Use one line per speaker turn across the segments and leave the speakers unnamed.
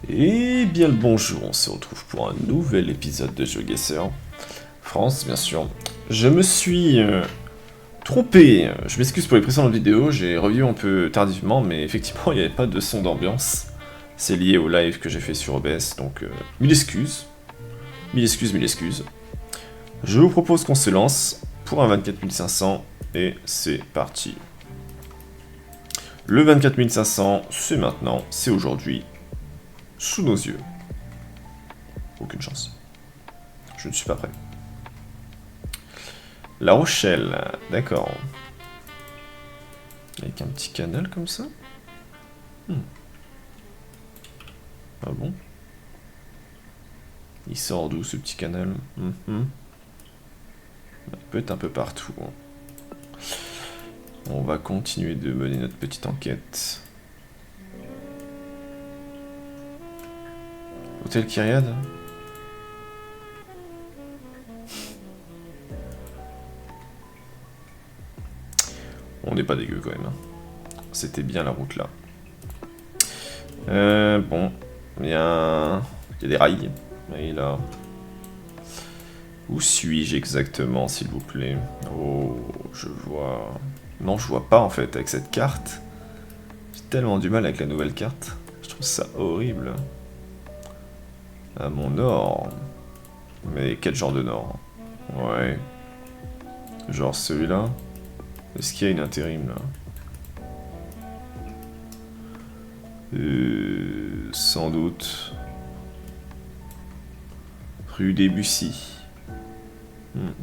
Et bien le bonjour, on se retrouve pour un nouvel épisode de GeoGuessr. France, bien sûr. Je me suis trompé, je m'excuse pour les précédentes vidéos, j'ai revu un peu tardivement, mais effectivement il n'y avait pas de son d'ambiance. C'est lié au live que j'ai fait sur OBS, donc mille excuses. Mille excuses, mille excuses. Je vous propose qu'on se lance pour un 24 500, et c'est parti. Le 24 500, c'est maintenant, c'est aujourd'hui, sous nos yeux. Aucune chance. Je ne suis pas prêt. La Rochelle, d'accord. Avec un petit canal comme ça. Ah bon? Il sort d'où ce petit canal? Il peut être un peu partout. Hein. On va continuer de mener notre petite enquête. Hôtel Kyriade? On n'est pas dégueu quand même. Hein. C'était bien la route là. Bon, il y a des rails. Et là. Où suis-je exactement, s'il vous plaît? Oh, je vois... Non, je vois pas en fait avec cette carte. J'ai tellement du mal avec la nouvelle carte. Je trouve ça horrible. À mon nord. Mais quel genre de nord? Ouais. Genre celui-là? Est-ce qu'il y a une intérim là? Sans doute. Rue des Bussy.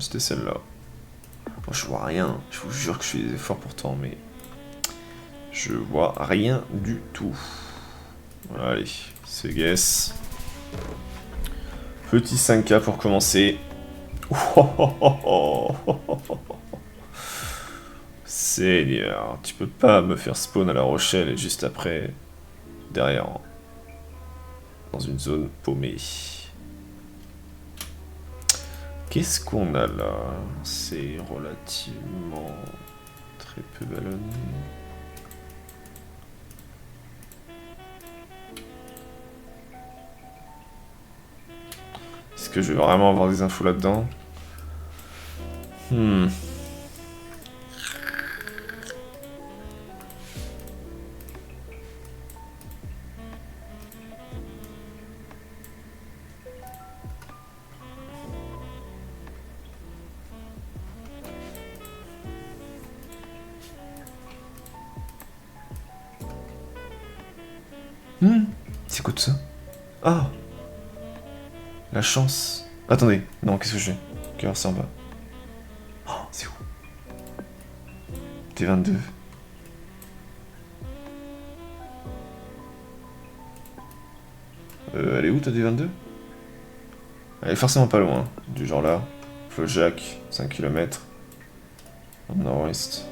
C'était celle-là. Bon, je vois rien. Je vous jure que je fais des efforts pourtant, mais... Je vois rien du tout. Allez, c'est guess. Petit 5K pour commencer. Seigneur, tu peux pas me faire spawn à La Rochelle et juste après, derrière, dans une zone paumée. Qu'est-ce qu'on a là? C'est relativement très peu ballonné. Est-ce que je vais vraiment avoir des infos là-dedans? C'est quoi tout ça? Ah! La chance. Attendez, non, qu'est-ce que je fais? Cœur, c'est en bas. Oh, c'est où? T22. Elle est où ta D22? Elle est forcément pas loin. Du genre là. Flaujac, 5 km. Au nord-ouest.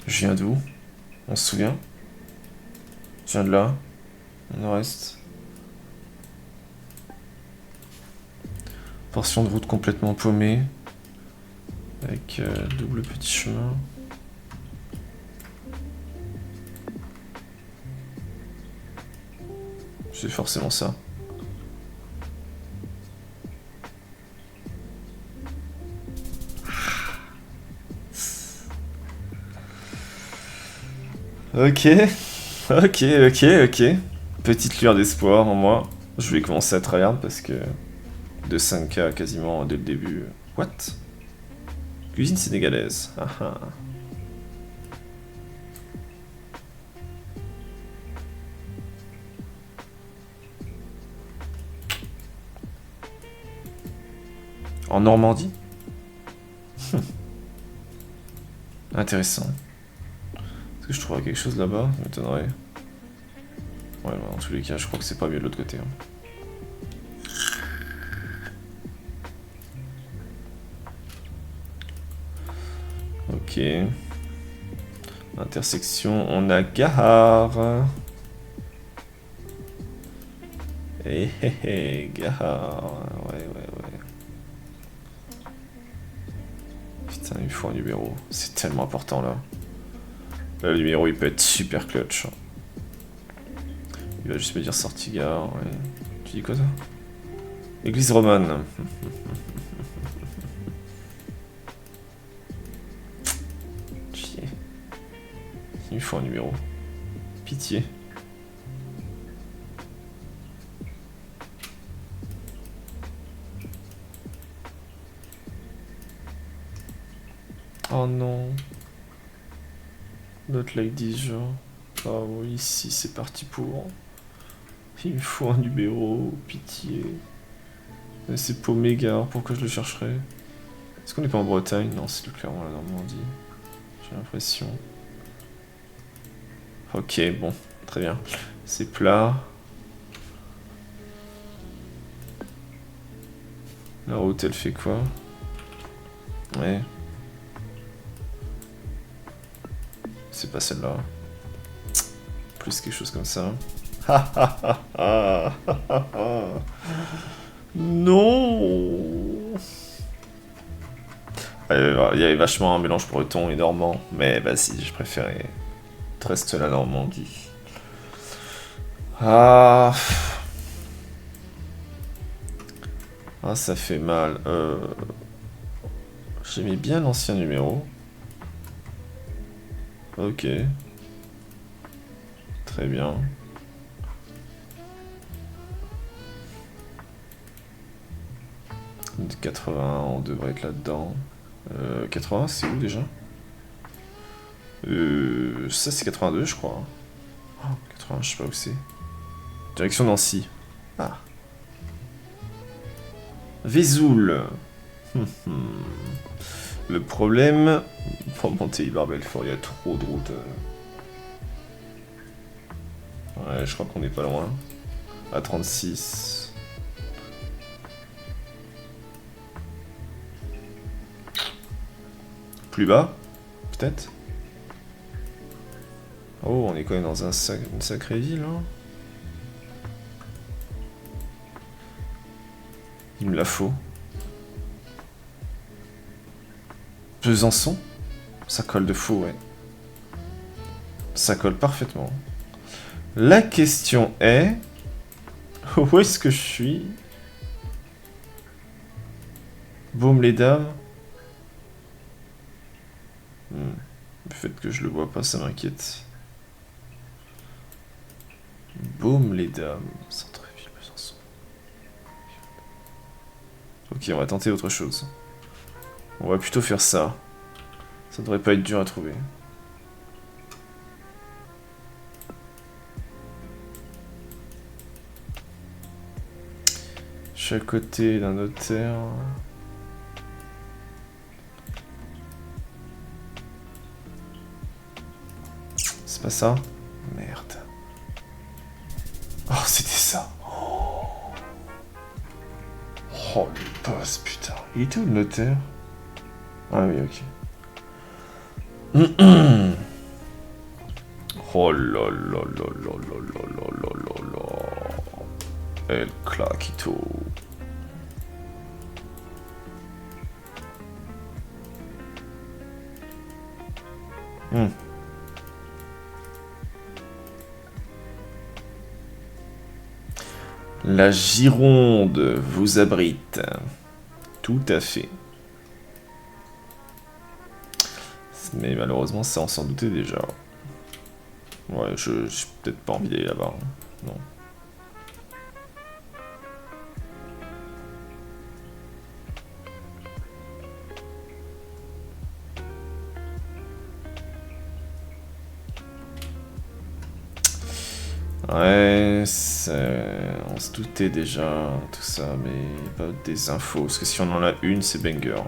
Je viens d'où? On se souvient? Je viens de là. Au nord-est. Portion de route complètement paumée. Avec double petit chemin. C'est forcément ça. Ok, ok. Petite lueur d'espoir en moi. Je vais commencer à tryhard parce que de 5K quasiment dès le début. What? Cuisine sénégalaise. Ah ah. En Normandie? Intéressant. Est-ce que je trouverai quelque chose là-bas? Ça m'étonnerait. Ouais, bah, dans tous les cas, je crois que c'est pas mieux de l'autre côté. Hein. Ok. Intersection, on a gare. Et gars. Ouais. Putain, il me faut un numéro. C'est tellement important là. Là, le numéro il peut être super clutch. Il va juste me dire sortie gare. Ouais. Tu dis quoi ça? Église romane. Chier. Il me faut un numéro. Pitié. Oh non. Not like this, genre. Ah oui, ici c'est parti pour. Il me faut un numéro, pitié. C'est paumé, gare, pourquoi je le chercherais? Est-ce qu'on n'est pas en Bretagne? Non, c'est clairement la Normandie. J'ai l'impression. Ok, bon, très bien. C'est plat. La route, elle fait quoi? Ouais. C'est pas celle-là. Plus quelque chose comme ça. Non. Il y avait vachement un mélange breton et normand, mais vas-y, je préférais reste la Normandie. Ah, ça fait mal. J'aimais bien l'ancien numéro. Ok. Très bien. De 80, on devrait être là-dedans. 80, c'est où déjà? Ça c'est 82 je crois. Oh, 80, je sais pas où c'est. Direction Nancy. Ah. Vesoul. Le problème... Pour monter Ibar-Belfort, il y a trop de routes. Ouais, je crois qu'on est pas loin. À 36. Plus bas? Peut-être? Oh, on est quand même dans une sacrée ville, hein. Il me la faut. Besançon? Ça colle de fou, ouais. Ça colle parfaitement. La question est... Où est-ce que je suis? Baume les dames. Le fait que je le vois pas, ça m'inquiète. Baume les dames. Centre-ville, Besançon. Ok, on va tenter autre chose. On va plutôt faire ça. Ça devrait pas être dur à trouver. Je suis à côté d'un notaire. C'est pas ça? Merde. Oh, c'était ça. Oh, le boss, putain. Il était où le notaire? Ah oui, ok. Oh là là là là là là là là là. El Claquito. La Gironde vous abrite. Tout à fait. Mais malheureusement, ça on s'en doutait déjà. Ouais, j'ai peut-être pas envie d'aller là-bas. Non. Ouais, on se doutait déjà, tout ça, mais pas des infos. Parce que si on en a une, c'est banger.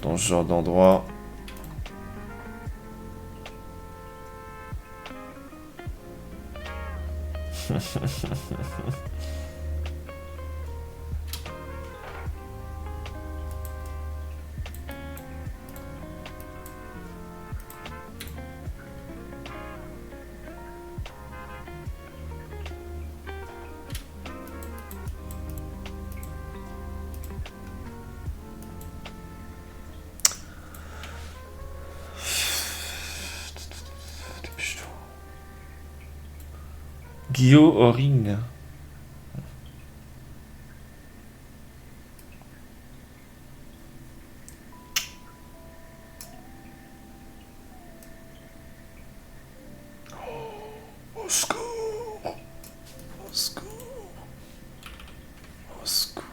Dans ce genre d'endroit... Guillaume Oring. Au secours! Au secours! Au secours!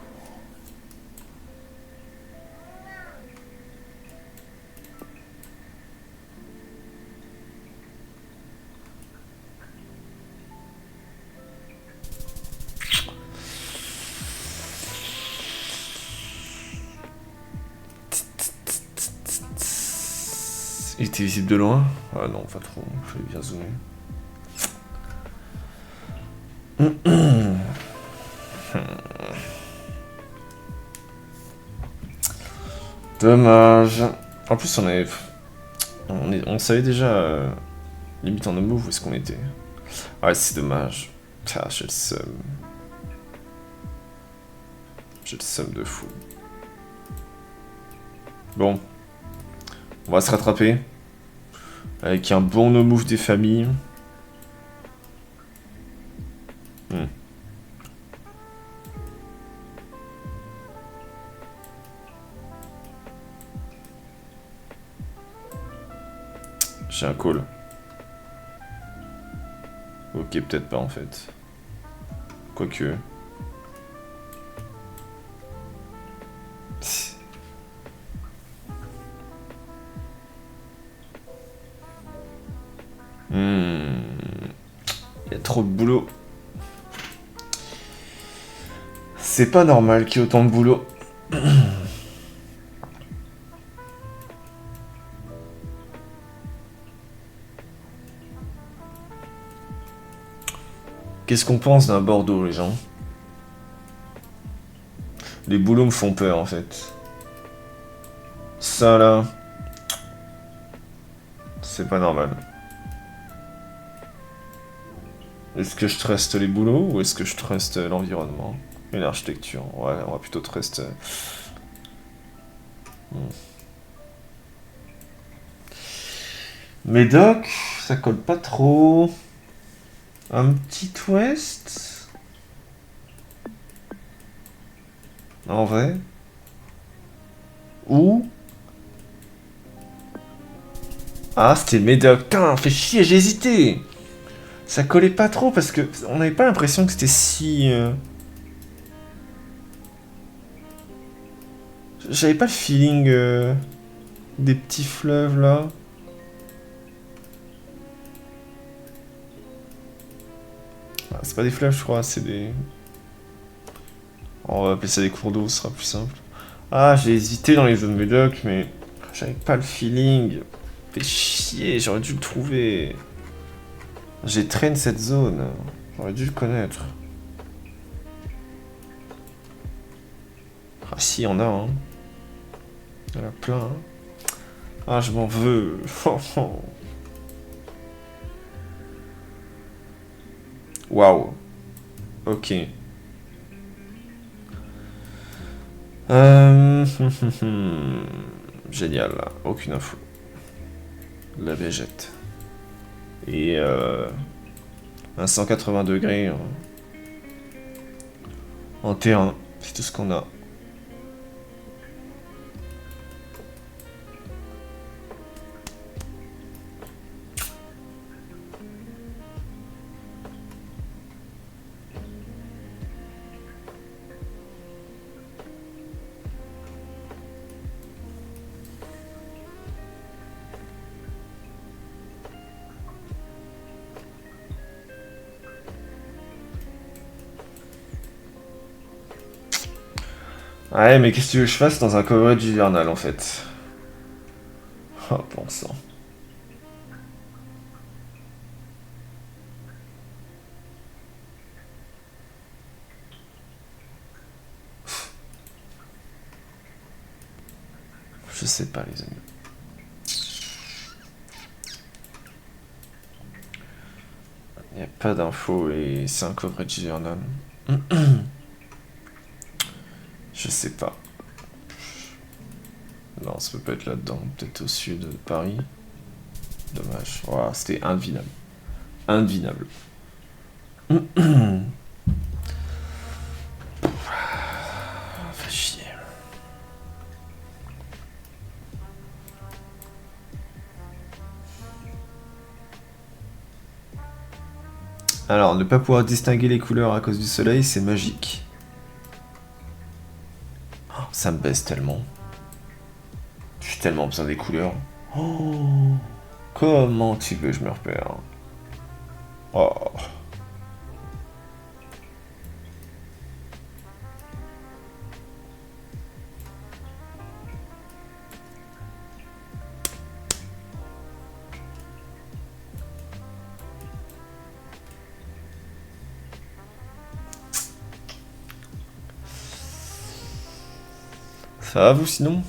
Il était visible de loin? Ah non, pas trop. Je vais bien zoomer. Dommage. En plus, on savait déjà limite en move où est-ce qu'on était. Ouais, c'est dommage. Ah, j'ai le seum. J'ai le seum de fou. Bon. On va se rattraper. Avec un bon no move des familles. J'ai un call. Ok, peut-être pas en fait. Quoique. Il y a trop de boulot. C'est pas normal qu'il y ait autant de boulot. Qu'est-ce qu'on pense d'un Bordeaux, les gens? Les boulots me font peur, en fait. Ça, là... c'est pas normal. Est-ce que je truste les boulots ou est-ce que je truste l'environnement et l'architecture? Ouais, on va plutôt trust. Médoc, ça colle pas trop. Un petit ouest. En vrai. Ou... Ah, c'était Médoc. Putain, fait chier, j'ai hésité. Ça collait pas trop parce que on n'avait pas l'impression que c'était si... J'avais pas le feeling des petits fleuves là. Ah, c'est pas des fleuves, je crois, c'est des... On va appeler ça des cours d'eau, ce sera plus simple. Ah, j'ai hésité dans les zones Médoc, mais j'avais pas le feeling. Fait chier, j'aurais dû le trouver. J'ai traîné cette zone. J'aurais dû le connaître. Ah si, il y en a, hein. Il y en a plein, hein. Ah, je m'en veux. Waouh. Ok. Génial, là. Aucune info. La végète. Et un 180 degrés en terrain. C'est tout ce qu'on a. Ouais, mais qu'est-ce que tu veux que je fasse dans un coverage hivernal en fait? Oh, bon sang. Je sais pas, les amis. Il n'y a pas d'infos et c'est un coverage hivernal. Je sais pas. Non, ça peut pas être là-dedans. Peut-être au sud de Paris. Dommage. Wow, c'était indevinable. Indevinable. Fais chier. Alors, ne pas pouvoir distinguer les couleurs à cause du soleil, c'est magique. Oh, ça me baisse tellement. J'ai tellement besoin des couleurs. Oh, comment tu veux que je me repère? Oh. Ça va vous sinon?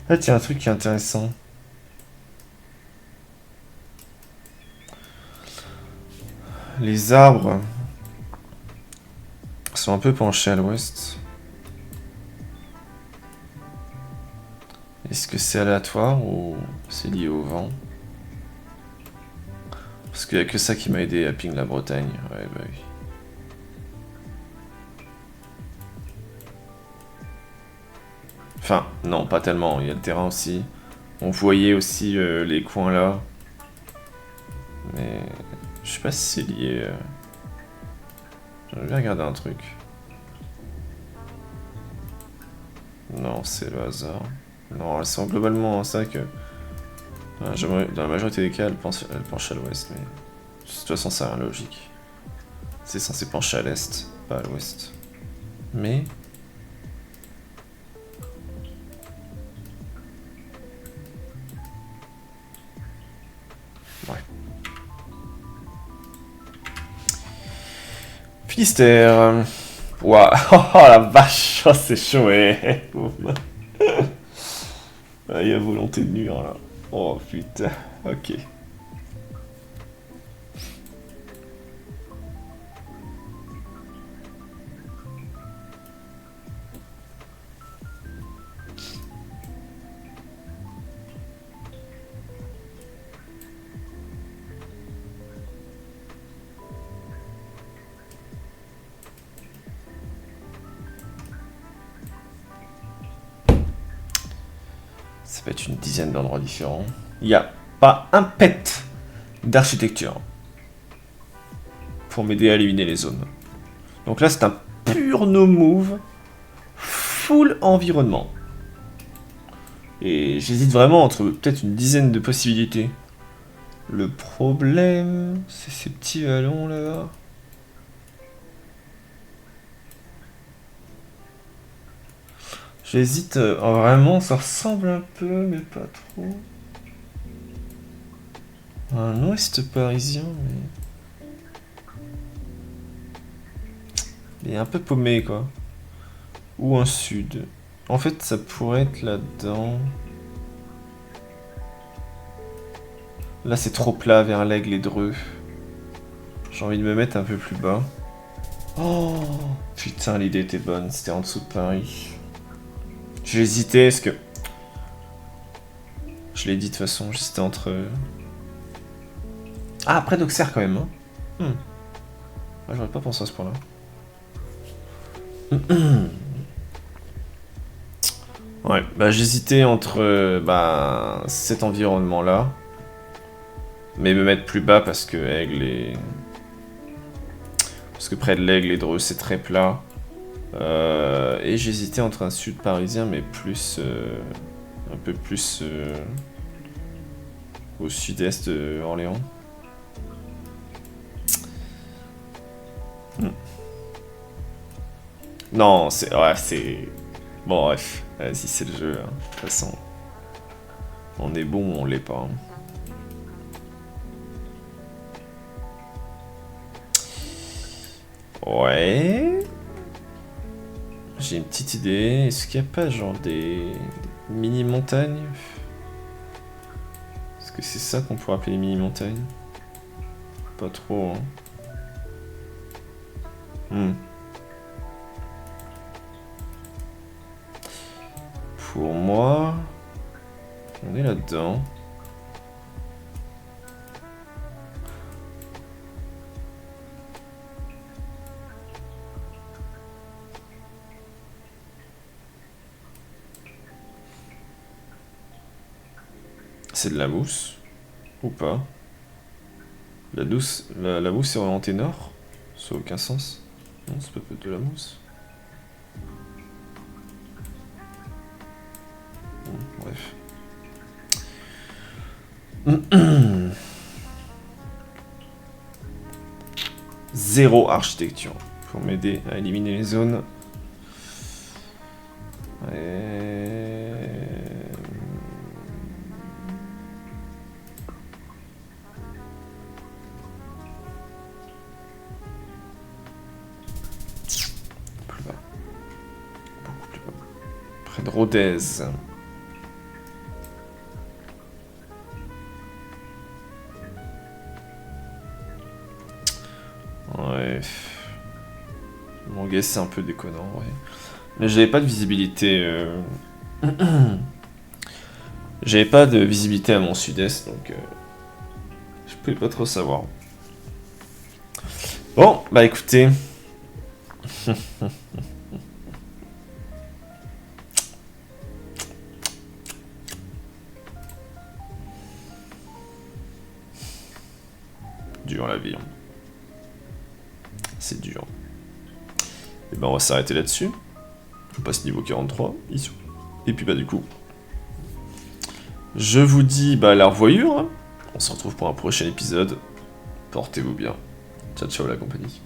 Là, tiens, un truc qui est intéressant. Les arbres sont un peu penchés à l'ouest. Est-ce que c'est aléatoire ou c'est lié au vent? Parce qu'il n'y a que ça qui m'a aidé à ping la Bretagne. Ouais, bah oui. Enfin, non, pas tellement. Il y a le terrain aussi. On voyait aussi les coins là. Mais je sais pas si c'est lié. J'aimerais bien regarder un truc. Non, c'est le hasard. Non, elles sont globalement, c'est vrai que dans la majorité des cas, elles penchent à l'ouest, mais de toute façon, ça a rien de logique. C'est censé pencher à l'est, pas à l'ouest. Mais ouais. Finistère. Ouah, oh la vache, oh, c'est chaud, eh. Il y a volonté de nuire là. Oh putain, ok. Ça peut être une dizaine d'endroits différents. Il n'y a pas un pet d'architecture pour m'aider à éliminer les zones. Donc là, c'est un pur no move, full environnement. Et j'hésite vraiment entre peut-être une dizaine de possibilités. Le problème, c'est ces petits vallons là-bas. J'hésite vraiment, ça ressemble un peu, mais pas trop. Un ouest parisien, mais. Il est un peu paumé quoi. Ou un sud. En fait, ça pourrait être là-dedans. Là, c'est trop plat vers l'Aigle et Dreux. J'ai envie de me mettre un peu plus bas. Oh putain, l'idée était bonne, c'était en dessous de Paris. J'ai hésité, est-ce que... Je l'ai dit de toute façon, j'hésitais entre... Ah, près d'Auxerre quand même, hein. Ah, j'aurais pas pensé à ce point-là. Ouais, bah j'hésitais entre cet environnement-là, mais me mettre plus bas parce que Aigle et... Parce que près de l'Aigle et Dreux, c'est très plat. Et j'hésitais entre un sud parisien, mais plus... un peu plus... au sud-est de Orléans. Non, c'est... Ouais, c'est... Bon, bref. Vas-y, c'est le jeu. Hein. De toute façon, on est bon ou on l'est pas. Hein. Ouais... J'ai une petite idée. Est-ce qu'il n'y a pas genre des mini-montagnes? Est-ce que c'est ça qu'on pourrait appeler les mini-montagnes? Pas trop, hein. Pour moi, on est là-dedans. C'est de la mousse ou pas? La mousse est orientée nord? Ça n'a aucun sens. Non, c'est pas peut-être de la mousse. Bon, bref. Zéro architecture pour m'aider à éliminer les zones. Plus bas. Beaucoup plus bas. Près de Rodez. Ouais. Mon guess c'est un peu déconnant, ouais. Mais j'avais pas de visibilité. J'avais pas de visibilité à mon sud-est, donc je pouvais pas trop savoir. Bon, bah écoutez. Dur la vie. Hein. C'est dur. Et ben on va s'arrêter là-dessus. On passe niveau 43. Et puis bah du coup. Je vous dis bah la revoyure. On se retrouve pour un prochain épisode. Portez-vous bien. Ciao ciao la compagnie.